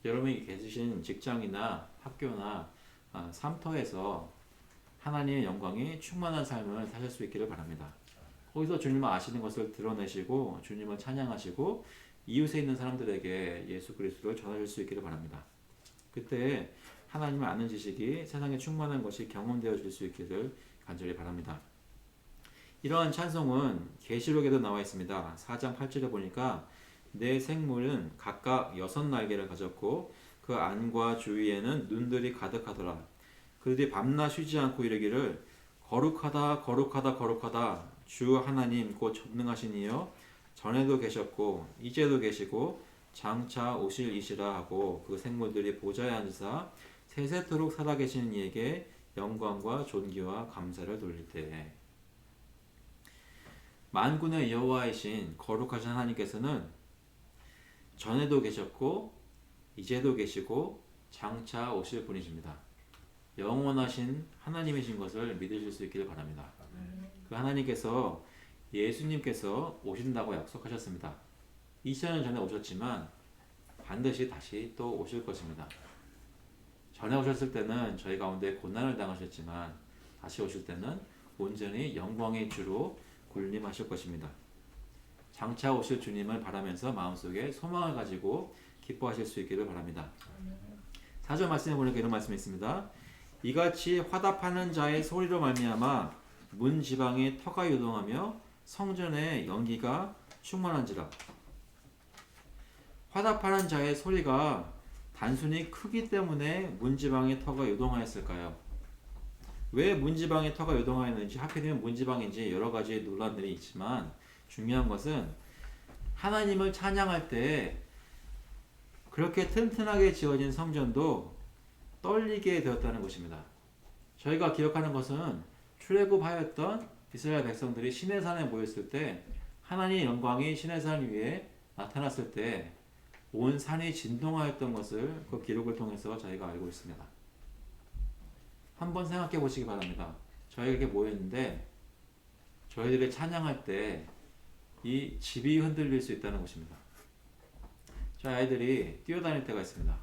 여러분이 계신 직장이나 학교나 삶터에서 하나님의 영광이 충만한 삶을 사실 수 있기를 바랍니다. 거기서 주님을 아시는 것을 드러내시고 주님을 찬양하시고 이웃에 있는 사람들에게 예수 그리스도를 전하실 수 있기를 바랍니다. 그때 하나님을 아는 지식이 세상에 충만한 것이 경험되어질 수 있기를 간절히 바랍니다. 이러한 찬송은 계시록에도 나와 있습니다. 4장 8절에 보니까 내 생물은 각각 6날개를 가졌고 그 안과 주위에는 눈들이 가득하더라. 그들이 밤낮 쉬지 않고 이르기를 거룩하다 거룩하다 거룩하다 주 하나님 곧 전능하신 이여 전에도 계셨고 이제도 계시고 장차 오실 이시라 하고 그 생물들이 보좌에 앉으사 세세토록 살아계시는 이에게 영광과 존귀와 감사를 돌릴 때에 만군의 여호와이신 거룩하신 하나님께서는 전에도 계셨고 이제도 계시고 장차 오실 분이십니다. 영원하신 하나님이신 것을 믿으실 수 있기를 바랍니다. 그 하나님께서 예수님께서 오신다고 약속하셨습니다. 2000년 전에 오셨지만 반드시 다시 또 오실 것입니다. 전에 오셨을 때는 저희 가운데 고난을 당하셨지만 다시 오실 때는 온전히 영광의 주로 군림하실 것입니다. 장차 오실 주님을 바라면서 마음속에 소망을 가지고 기뻐하실 수 있기를 바랍니다. 4절 말씀에 보니까 이런 말씀이 있습니다. 이같이 화답하는 자의 소리로 말미암아 문 지방에 터가 요동하며 성전에 연기가 충만한지라. 화답하는 자의 소리가 단순히 크기 때문에 문지방에 터가 요동하였을까요? 왜 문지방에 터가 요동하였는지, 하필이면 문지방인지 여러 가지 논란들이 있지만 중요한 것은 하나님을 찬양할 때 그렇게 튼튼하게 지어진 성전도 떨리게 되었다는 것입니다. 저희가 기억하는 것은 출애굽하였던 이스라엘 백성들이 시내산에 모였을 때 하나님의 영광이 시내산 위에 나타났을 때 온 산이 진동하였던 것을 그 기록을 통해서 저희가 알고 있습니다. 한번 생각해 보시기 바랍니다. 저희가 이렇게 모였는데 저희들이 찬양할 때 이 집이 흔들릴 수 있다는 것입니다. 저희 아이들이 뛰어다닐 때가 있습니다.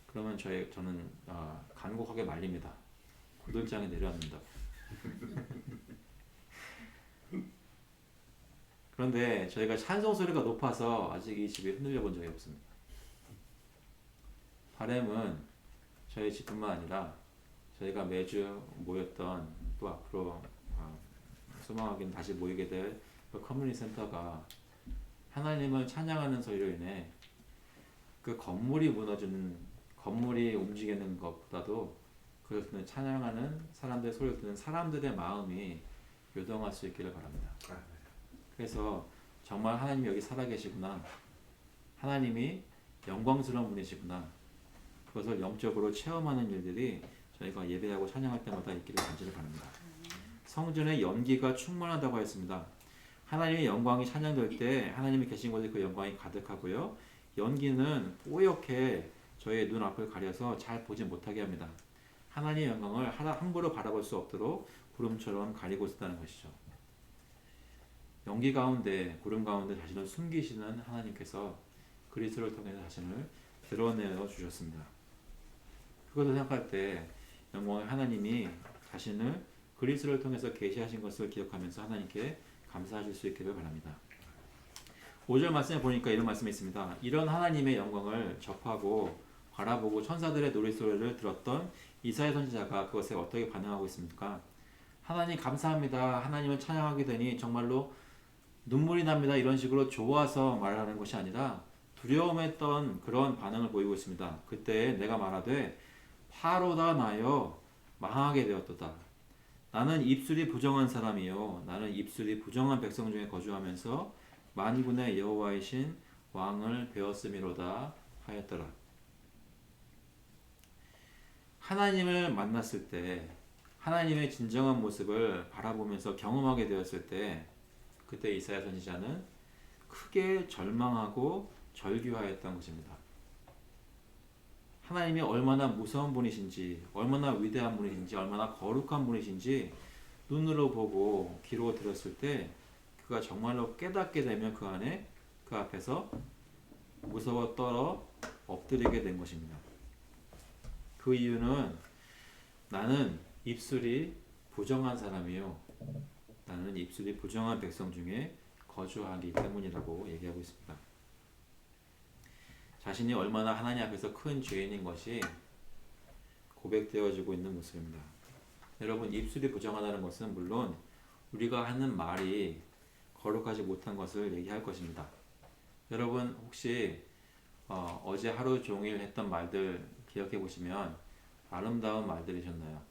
그러면 저는 간곡하게 말립니다. 구들장에 내려앉는다. 그런데 저희가 찬송 소리가 높아서 아직 이 집이 흔들려 본 적이 없습니다. 바람은 저희 집뿐만 아니라 저희가 매주 모였던 또 앞으로 소망하기는 다시 모이게 될 그 커뮤니티 센터가 하나님을 찬양하는 소리로 인해 그 건물이 움직이는 것보다도 그것을 찬양하는 사람들의 소리를 듣는 사람들의 마음이 요동할 수 있기를 바랍니다. 그래서 정말 하나님이 여기 살아계시구나, 하나님이 영광스러운 분이시구나, 그것을 영적으로 체험하는 일들이 저희가 예배하고 찬양할 때마다 있기를 간절히 바랍니다. 성전의 연기가 충만하다고 했습니다. 하나님의 영광이 찬양될 때 하나님이 계신 곳에 그 영광이 가득하고요. 연기는 뽀얗게 저희의 눈앞을 가려서 잘 보지 못하게 합니다. 하나님의 영광을 함부로 바라볼 수 없도록 구름처럼 가리고 있다는 것이죠. 연기 가운데, 구름 가운데 자신을 숨기시는 하나님께서 그리스도를 통해서 자신을 드러내어 주셨습니다. 그것을 생각할 때 영광의 하나님이 자신을 그리스도를 통해서 계시하신 것을 기억하면서 하나님께 감사하실 수 있기를 바랍니다. 5절 말씀에 보니까 이런 말씀이 있습니다. 이런 하나님의 영광을 접하고 바라보고 천사들의 노랫소리를 들었던 이사야 선지자가 그것에 어떻게 반응하고 있습니까? 하나님 감사합니다. 하나님을 찬양하게 되니 정말로 눈물이 납니다. 이런 식으로 좋아서 말하는 것이 아니라 두려움했던 그런 반응을 보이고 있습니다. 그때 내가 말하되 화로다 나여 망하게 되었도다. 나는 입술이 부정한 사람이요 나는 입술이 부정한 백성 중에 거주하면서 만군의 여호와이신 왕을 배웠음이로다 하였더라. 하나님을 만났을 때 하나님의 진정한 모습을 바라보면서 경험하게 되었을 때 그때 이사야 선지자는 크게 절망하고 절규하였던 것입니다. 하나님이 얼마나 무서운 분이신지, 얼마나 위대한 분이신지, 얼마나 거룩한 분이신지 눈으로 보고 귀로 들었을 때 그가 정말로 깨닫게 되면 그 앞에서 무서워 떨어 엎드리게 된 것입니다. 그 이유는 나는 입술이 부정한 사람이요 나는 입술이 부정한 백성 중에 거주하기 때문이라고 얘기하고 있습니다. 자신이 얼마나 하나님 앞에서 큰 죄인인 것이 고백되어지고 있는 모습입니다. 여러분, 입술이 부정하다는 것은 물론 우리가 하는 말이 거룩하지 못한 것을 얘기할 것입니다. 여러분 혹시 어제 하루 종일 했던 말들 기억해 보시면 아름다운 말들이셨나요?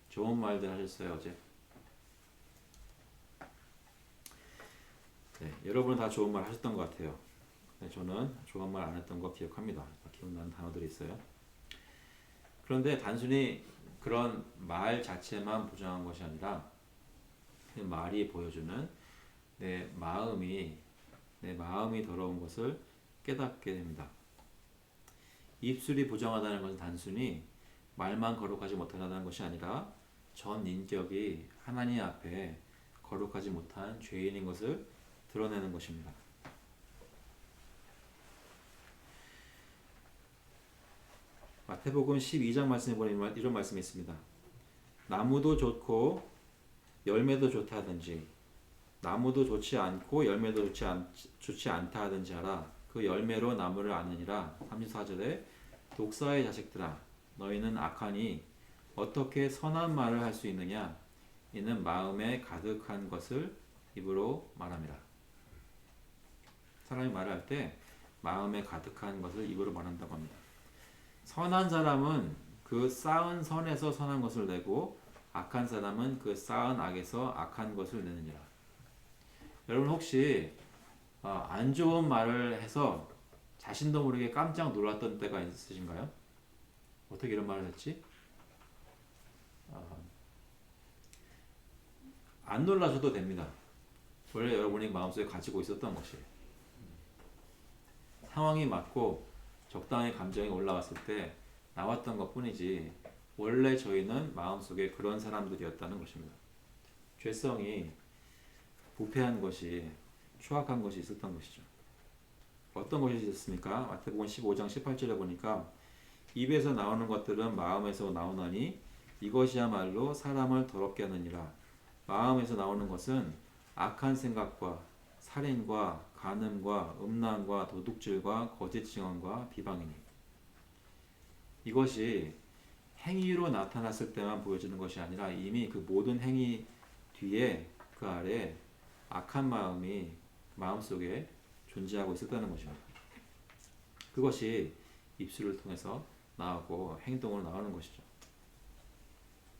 좋은 말들 하셨어요 어제? 네, 여러분은 다 좋은 말 하셨던 것 같아요. 네, 저는 좋은 말 안 했던 거 기억합니다. 기억나는 단어들이 있어요. 그런데 단순히 그런 말 자체만 부정한 것이 아니라 그 말이 보여주는 내 마음이 더러운 것을 깨닫게 됩니다. 입술이 부정하다는 것은 단순히 말만 거룩하지 못하다는 것이 아니라 전 인격이 하나님 앞에 거룩하지 못한 죄인인 것을 드러내는 것입니다. 마태복음 12장 말씀에 보면 이런 말씀이 있습니다. 나무도 좋고 열매도 좋다 하든지 나무도 좋지 않고 열매도 좋지 않다 하든지 하라. 그 열매로 나무를 아느니라. 34절에 독사의 자식들아 너희는 악하니 어떻게 선한 말을 할 수 있느냐. 이는 마음에 가득한 것을 입으로 말함이라. 사람이 말할 때 마음에 가득한 것을 입으로 말한다고 합니다. 선한 사람은 그 쌓은 선에서 선한 것을 내고 악한 사람은 그 쌓은 악에서 악한 것을 내느니라. 여러분 혹시 안 좋은 말을 해서 자신도 모르게 깜짝 놀랐던 때가 있으신가요? 어떻게 이런 말을 했지? 안 놀라셔도 됩니다. 원래 여러분이 마음속에 가지고 있었던 것이에요. 상황이 맞고 적당히 감정이 올라왔을 때 나왔던 것 뿐이지 원래 저희는 마음속에 그런 사람들이었다는 것입니다. 죄성이 부패한 것이 추악한 것이 있었던 것이죠. 어떤 것이 있었습니까? 마태복음 15장 18절에 보니까 입에서 나오는 것들은 마음에서 나오나니 이것이야말로 사람을 더럽게 하느니라. 마음에서 나오는 것은 악한 생각과 살인과 간음과 음란과 도둑질과 거짓 증언과 비방이니. 이것이 행위로 나타났을 때만 보여지는 것이 아니라 이미 그 모든 행위 뒤에 그 아래 악한 마음이 마음속에 존재하고 있었다는 것입니다. 그것이 입술을 통해서 나오고 행동으로 나오는 것이죠.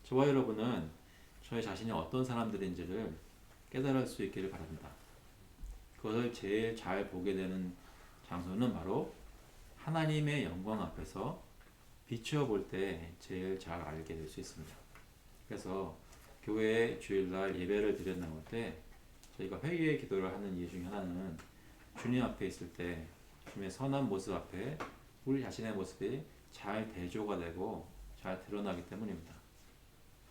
저와 여러분은 저희 자신이 어떤 사람들인지를 깨달을 수 있기를 바랍니다. 그것을 제일 잘 보게 되는 장소는 바로 하나님의 영광 앞에서 비추어 때 제일 잘 알게 될 수 있습니다. 그래서 교회에 주일날 예배를 드려 나올 때 저희가 회개의 기도를 하는 이유 중에 하나는 주님 앞에 있을 때 주님의 선한 모습 앞에 우리 자신의 모습이 잘 대조가 되고 잘 드러나기 때문입니다.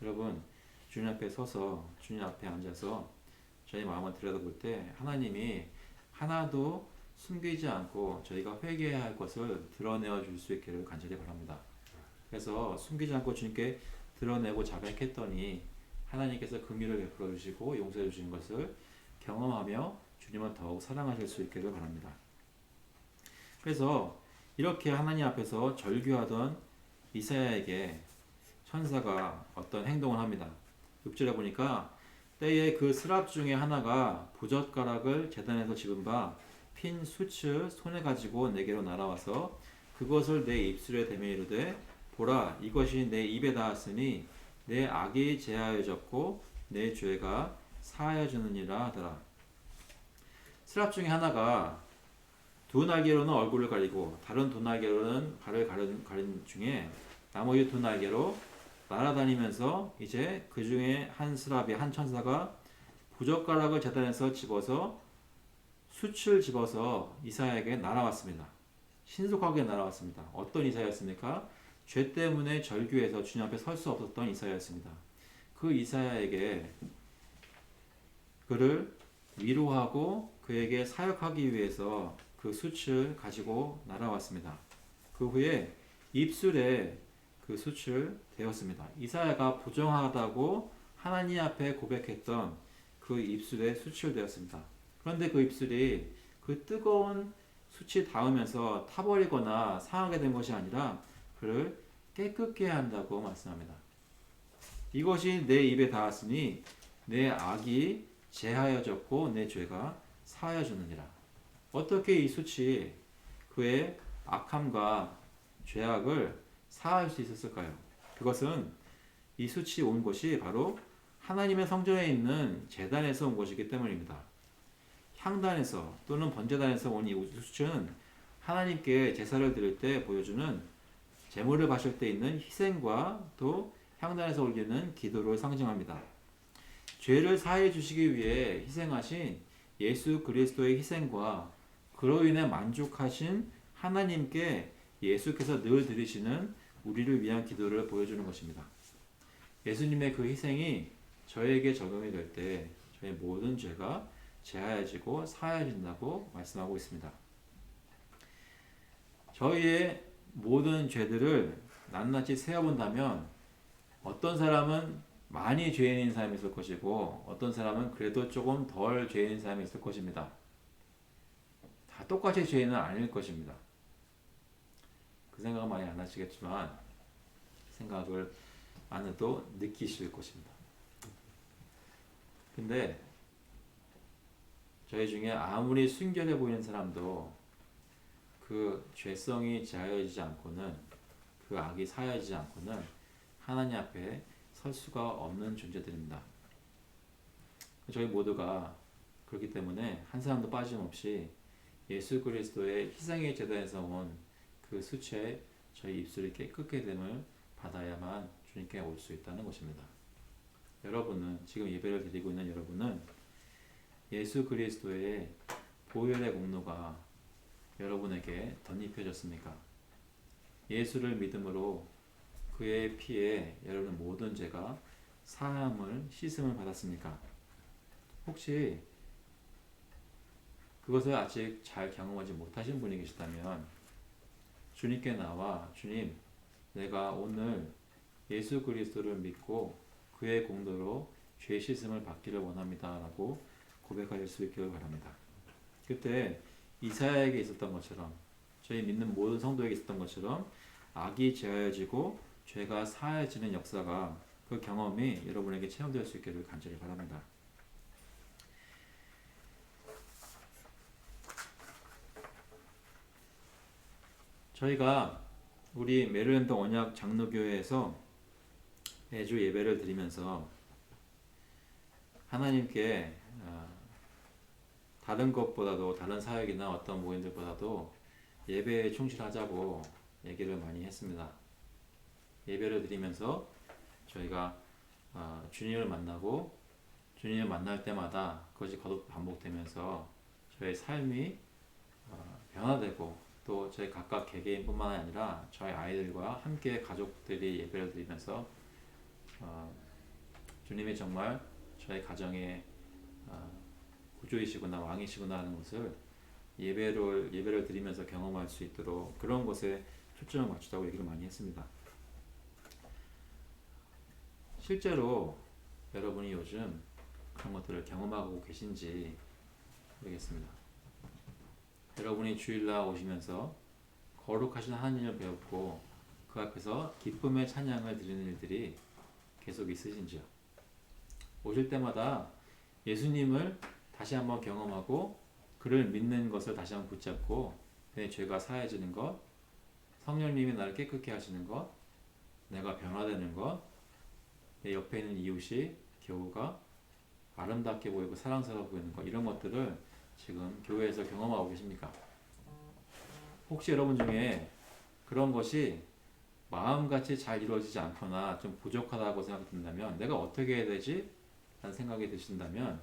여러분 주님 앞에 서서 주님 앞에 앉아서 저희 마음을 들여다볼 때 하나님이 하나도 숨기지 않고 저희가 회개해야 할 것을 드러내어 줄 수 있기를 간절히 바랍니다. 그래서 숨기지 않고 주님께 드러내고 자백했더니 하나님께서 긍휼을 베풀어 주시고 용서해 주신 것을 경험하며 주님을 더욱 사랑하실 수 있기를 바랍니다. 그래서 이렇게 하나님 앞에서 절규하던 이사야에게 천사가 어떤 행동을 합니다. 6절에 보니까 때에 그 스랍 중에 하나가 부젓가락을 제단에서 집은 바 핀 수츠 손에 가지고 내게로 날아와서 그것을 내 입술에 대며 이르되 보라 이것이 내 입에 닿았으니 내 악이 제하여졌고 내 죄가 사하여지느니라 하더라. 스랍 중에 하나가 두 날개로는 얼굴을 가리고 다른 두 날개로는 발을 가린 중에 나머지 두 날개로 날아다니면서 이제 그 중에 한 스랍이 한 천사가 부젓가락을 제단에서 집어서 숯을 집어서 이사야에게 날아왔습니다. 신속하게 날아왔습니다. 어떤 이사야였습니까? 죄 때문에 절규해서 주님 앞에 설 수 없었던 이사야였습니다. 그 이사야에게 그를 위로하고 그에게 사역하기 위해서 그 숯을 가지고 날아왔습니다. 그 후에 입술에 그 숯을 대었습니다. 이사야가 부정하다고 하나님 앞에 고백했던 그 입술에 숯을 대었습니다. 그런데 그 입술이 그 뜨거운 숯이 닿으면서 타버리거나 상하게 된 것이 아니라 그를 깨끗게 한다고 말씀합니다. 이것이 내 입에 닿았으니 내 악이 제하여졌고 내 죄가 사하여졌느니라. 어떻게 이 숯이 그의 악함과 죄악을 사할 수 있었을까요? 그것은 이 숯이 온 것이 바로 하나님의 성전에 있는 제단에서 온 것이기 때문입니다. 향단에서 또는 번제단에서 온 이 숯은 하나님께 제사를 드릴 때 보여주는 제물을 바칠 때 있는 희생과 또 향단에서 올리는 기도를 상징합니다. 죄를 사해 주시기 위해 희생하신 예수 그리스도의 희생과 그로 인해 만족하신 하나님께 예수께서 늘 드리시는 우리를 위한 기도를 보여주는 것입니다. 예수님의 그 희생이 저에게 적용이 될 때 저의 모든 죄가 제하여지고 사하여진다고 말씀하고 있습니다. 저희의 모든 죄들을 낱낱이 세어본다면 어떤 사람은 많이 죄인인 사람이 있을 것이고 어떤 사람은 그래도 조금 덜 죄인인 사람이 있을 것입니다. 다 똑같이 죄인은 아닐 것입니다. 그 생각은 많이 안 하시겠지만 생각을 안 해도 느끼실 것입니다. 근데 저희 중에 아무리 순결해 보이는 사람도 그 죄성이 제하여지지 않고는 그 악이 사하여지지 않고는 하나님 앞에 설 수가 없는 존재들입니다. 저희 모두가 그렇기 때문에 한 사람도 빠짐없이 예수 그리스도의 희생의 제단에서 온 그 수치에 저희 입술이 깨끗게 됨을 받아야만 주님께 올 수 있다는 것입니다. 여러분은 지금 예배를 드리고 있는 여러분은 예수 그리스도의 보혈의 공로가 여러분에게 덧입혀졌습니까? 예수를 믿음으로 그의 피에 여러분의 모든 죄가 사함을 씻음을 받았습니까? 혹시 그것을 아직 잘 경험하지 못하신 분이 계시다면 주님께 나와 주님, 내가 오늘 예수 그리스도를 믿고 그의 공로로 죄 씻음을 받기를 원합니다 라고 고백하실 수 있기를 바랍니다. 그때 이사야에게 있었던 것처럼 저희 믿는 모든 성도에게 있었던 것처럼 악이 제하여지고 죄가 사하여지는 역사가 그 경험이 여러분에게 체험될 수 있기를 간절히 바랍니다. 저희가 우리 메릴랜드 언약 장로교회에서 매주 예배를 드리면서 하나님께 다른 것보다도 다른 사역이나 어떤 모임들보다도 예배에 충실하자고 얘기를 많이 했습니다. 예배를 드리면서 저희가 주님을 만나고 주님을 만날 때마다 그것이 거듭 반복되면서 저의 삶이 변화되고 또 저희 각각 개개인뿐만 아니라 저희 아이들과 함께 가족들이 예배를 드리면서 주님이 정말 저희 가정의 구주이시구나 왕이시구나 하는 것을 예배를 드리면서 경험할 수 있도록 그런 것에 초점을 맞추자고 얘기를 많이 했습니다. 실제로 여러분이 요즘 그런 것들을 경험하고 계신지 모르겠습니다. 여러분이 주일날 오시면서 거룩하신 하나님을 배웠고 그 앞에서 기쁨의 찬양을 드리는 일들이 계속 있으신지요? 오실 때마다 예수님을 다시 한번 경험하고 그를 믿는 것을 다시 한번 붙잡고 내 죄가 사해지는 것, 성령님이 나를 깨끗게 하시는 것, 내가 변화되는 것, 내 옆에 있는 이웃이 교우가 아름답게 보이고 사랑스러워 보이는 것, 이런 것들을 지금 교회에서 경험하고 계십니까? 혹시 여러분 중에 그런 것이 마음같이 잘 이루어지지 않거나 좀 부족하다고 생각이 든다면 내가 어떻게 해야 되지? 라는 생각이 드신다면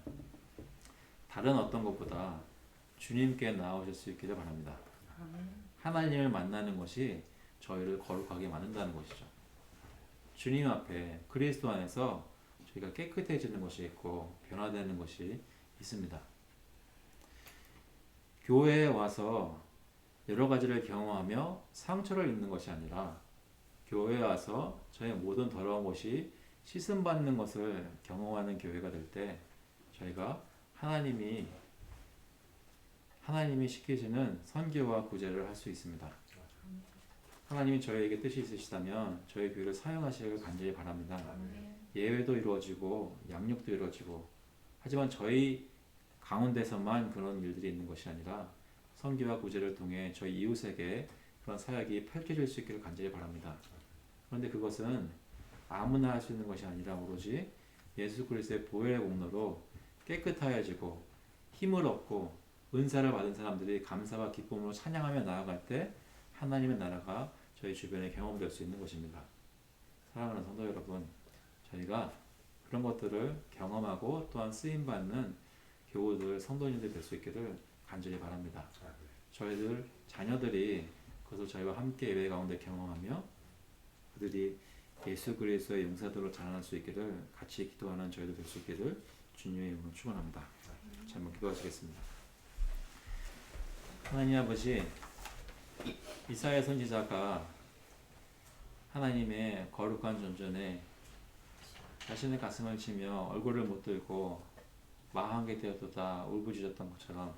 다른 어떤 것보다 주님께 나오실 수 있기를 바랍니다. 하나님을 만나는 것이 저희를 거룩하게 만든다는 것이죠. 주님 앞에 그리스도 안에서 저희가 깨끗해지는 것이 있고 변화되는 것이 있습니다. 교회에 와서 여러 가지를 경험하며 상처를 입는 것이 아니라 교회에 와서 저의 모든 더러운 것이 씻음받는 것을 경험하는 교회가 될 때 저희가 하나님이 시키시는 선교와 구제를 할 수 있습니다. 하나님이 저희에게 뜻이 있으시다면 저희 교회를 사용하시길 간절히 바랍니다. 예외도 이루어지고 양육도 이루어지고, 하지만 저희 가운데서만 그런 일들이 있는 것이 아니라 선교와 구제를 통해 저희 이웃에게 그런 사역이 펼쳐질 수 있기를 간절히 바랍니다. 그런데 그것은 아무나 할 수 있는 것이 아니라 오로지 예수 그리스도의 보혈의 공로로 깨끗하여지고 힘을 얻고 은사를 받은 사람들이 감사와 기쁨으로 찬양하며 나아갈 때 하나님의 나라가 저희 주변에 경험될 수 있는 것입니다. 사랑하는 성도 여러분, 저희가 그런 것들을 경험하고 또한 쓰임받는 교우들, 성도님들 될 수 있기를 간절히 바랍니다. 저희들 자녀들이 그것을 저희와 함께 예배 가운데 경험하며 그들이 예수 그리스도의 용사들로 자라날 수 있기를 같이 기도하는 저희들 될 수 있기를 주님의 이름으로 축원합니다. 자, 한번 기도하시겠습니다. 하나님 아버지, 이사야 선지자가 하나님의 거룩한 존전에 자신의 가슴을 치며 얼굴을 못 들고 망하게 되었도다 울부짖었던 것처럼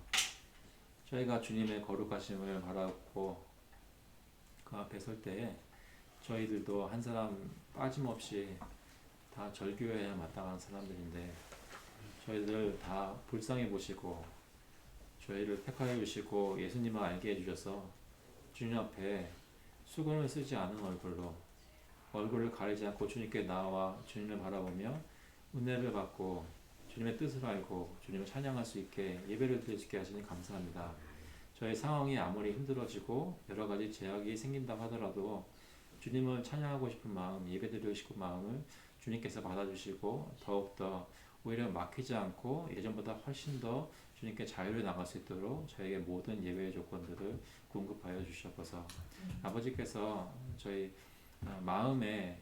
저희가 주님의 거룩하심을 바라고 그 앞에 설 때에 저희들도 한 사람 빠짐없이 다 절규해야 마땅한 사람들인데 저희들 다 불쌍히 보시고 저희를 택하여 주시고 예수님을 알게 해주셔서 주님 앞에 수건을 쓰지 않은 얼굴을 가리지 않고 주님께 나와 주님을 바라보며 은혜를 받고 주님의 뜻을 알고 주님을 찬양할 수 있게 예배를 드릴 수 있게 하시니 감사합니다. 저희 상황이 아무리 힘들어지고 여러 가지 제약이 생긴다 하더라도 주님을 찬양하고 싶은 마음, 예배드리고 싶은 마음을 주님께서 받아주시고 더욱더 오히려 막히지 않고 예전보다 훨씬 더 주님께 자유를 나갈 수 있도록 저에게 모든 예배의 조건들을 공급하여 주시옵소서. 아버지께서 저희 마음에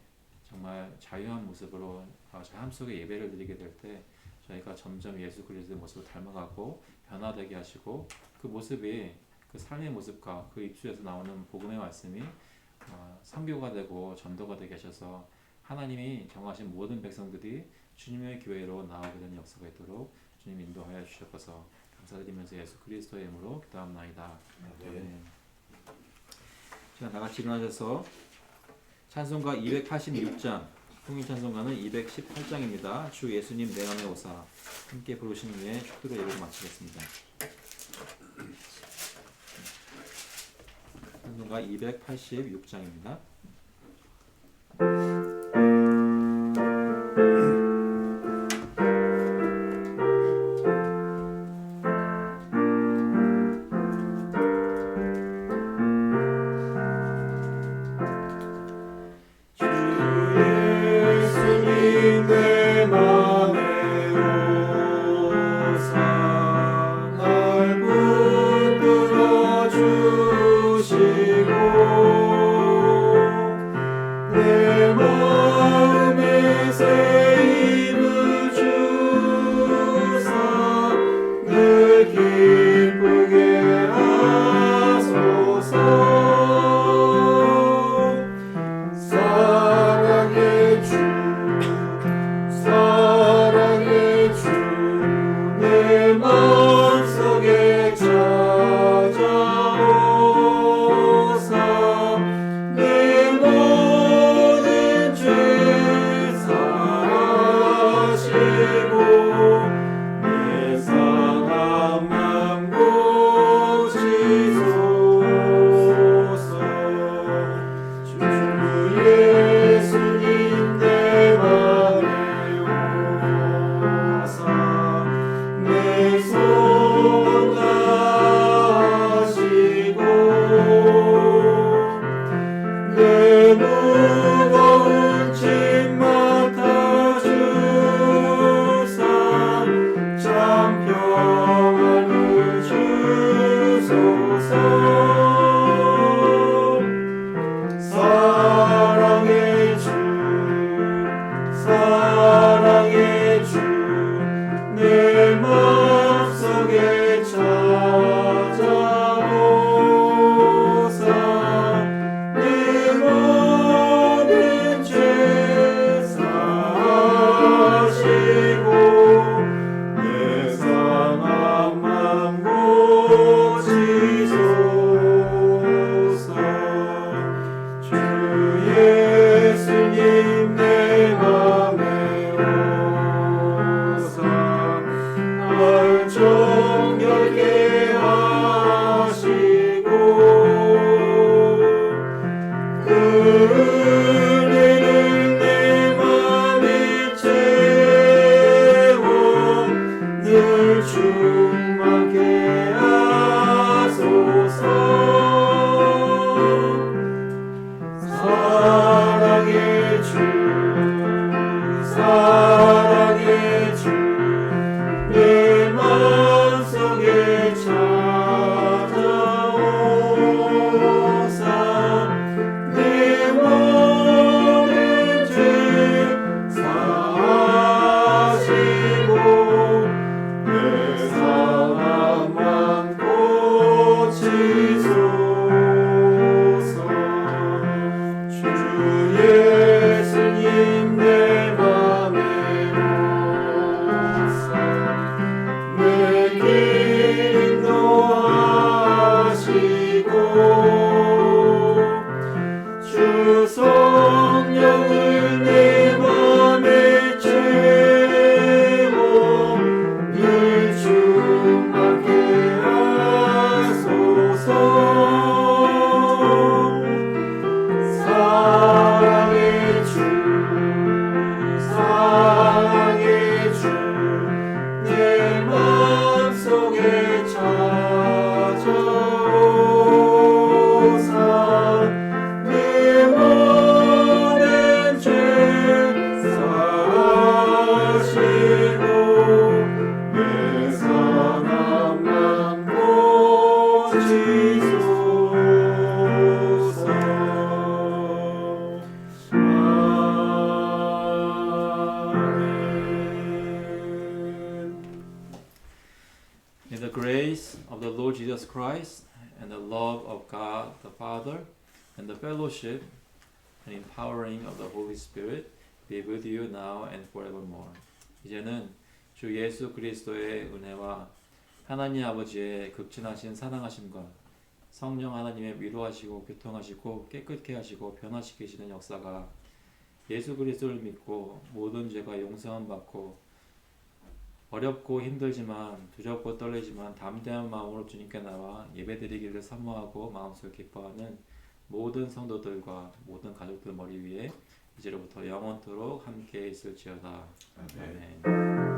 정말 자유한 모습으로 저희 삶 속에 예배를 드리게 될 때 저희가 점점 예수 그리스도의 모습을 닮아가고 변화되게 하시고 그 모습이 그 삶의 모습과 그 입술에서 나오는 복음의 말씀이 선교가 되고 전도가 되게 하셔서 하나님이 정하신 모든 백성들이 주님의 교회로 나오게 되는 역사가 있도록 주님 인도하여 주시옵소서. 감사드리면서 예수 그리스도의 이름으로 기도합나이다. 네. 자, 나같이 일어나셔서 찬송가 286장, 통일 찬송가는 218장입니다. 주 예수님 내 안에 오사 함께 부르신 후에 축도로 예배를 마치겠습니다. 찬송가 286장입니다. the grace of the Lord Jesus Christ and the love of God the Father and the fellowship and empowering of the Holy Spirit be with you now and forevermore. 이제는 주 예수 그리스도의 은혜와 하나님 아버지의 극진하신 사랑하심과 성령 하나님의 위로하시고 교통하시고 깨끗게 하시고 변화시키시는 역사가 예수 그리스도를 믿고 모든 죄가 용서함 받고 어렵고 힘들지만 두렵고 떨리지만 담대한 마음으로 주님께 나와 예배드리기를 사모하고 마음속에 기뻐하는 모든 성도들과 모든 가족들 머리 위에 이제로부터 영원토록 함께 있을지어다. 아멘.